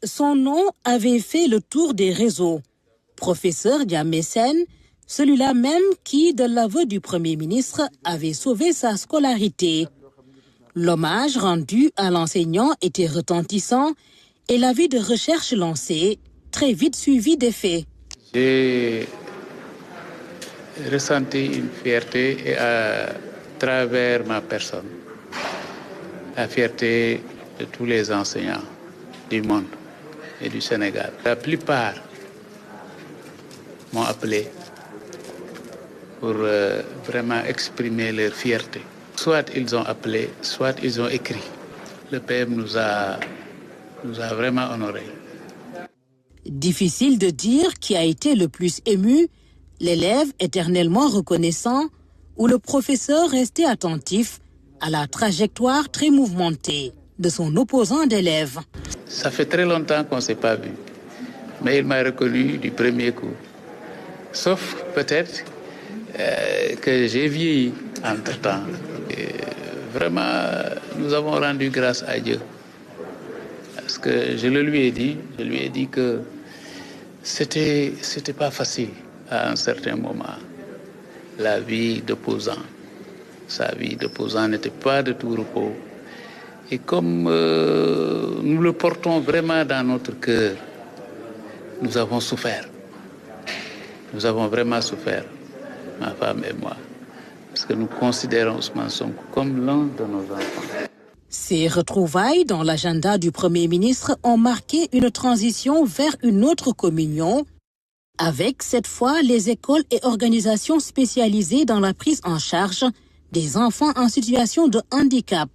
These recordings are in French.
Son nom avait fait le tour des réseaux. Professeur Diamé Sène, celui-là même qui, de l'aveu du Premier ministre, avait sauvé sa scolarité. L'hommage rendu à l'enseignant était retentissant et l'avis de recherche lancé, très vite suivi des faits. J'ai ressenti une fierté à travers ma personne, la fierté de tous les enseignants du monde et du Sénégal. La plupart m'ont appelé pour vraiment exprimer leur fierté. Soit ils ont appelé, soit ils ont écrit. Le PM nous a vraiment honorés. Difficile de dire qui a été le plus ému, l'élève éternellement reconnaissant ou le professeur resté attentif à la trajectoire très mouvementée de son opposant d'élève. Ça fait très longtemps qu'on ne s'est pas vu, mais il m'a reconnu du premier coup. Sauf peut-être que j'ai vieilli entre-temps. Vraiment, nous avons rendu grâce à Dieu. Parce que je lui ai dit que c'était pas facile à un certain moment. La vie d'opposant, sa vie d'opposant n'était pas de tout repos. Et comme nous le portons vraiment dans notre cœur, nous avons souffert. Nous avons vraiment souffert, ma femme et moi. Parce que nous considérons Ousmane Sonko comme l'un de nos enfants. Ces retrouvailles dans l'agenda du Premier ministre ont marqué une transition vers une autre communion, avec cette fois les écoles et organisations spécialisées dans la prise en charge des enfants en situation de handicap.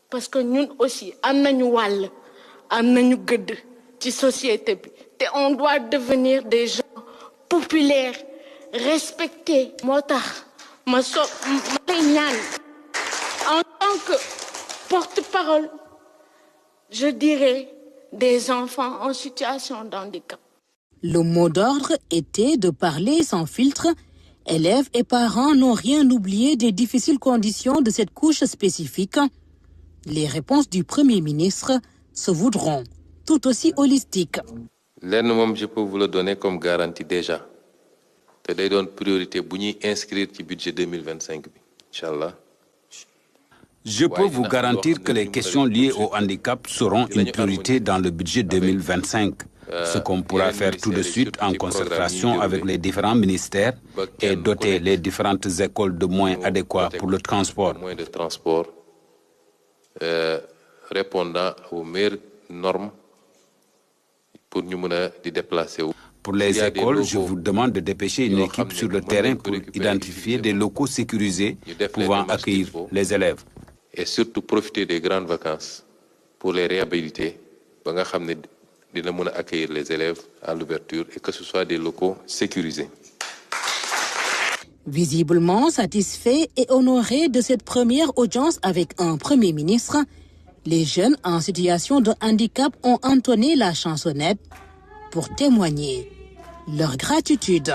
Parce que nous aussi, nous avons gëdd ci société bi te on doit devenir des gens populaires, respectés. Motax ma ñaan en tant que porte-parole, je dirais des enfants en situation de handicap. Le mot d'ordre était de parler sans filtre. Élèves et parents n'ont rien oublié des difficiles conditions de cette couche spécifique. Les réponses du Premier ministre se voudront tout aussi holistiques. L'un, je peux vous le donner comme garantie déjà. C'est une priorité pour nous inscrire au budget 2025. Inch'Allah. Je peux vous garantir que les questions liées au handicap seront une priorité dans le budget 2025. Ce qu'on pourra faire tout de suite en concertation avec les différents ministères et doter les différentes écoles de moyens adéquats pour le transport. Répondant aux meilleures normes pour nous déplacer. Pour les écoles, je vous demande de dépêcher une équipe sur le terrain pour identifier des locaux sécurisés pouvant accueillir les élèves. Et surtout profiter des grandes vacances pour les réhabiliter, pour accueillir les élèves à l'ouverture et que ce soit des locaux sécurisés. Visiblement satisfait et honoré de cette première audience avec un Premier ministre, les jeunes en situation de handicap ont entonné la chansonnette pour témoigner leur gratitude.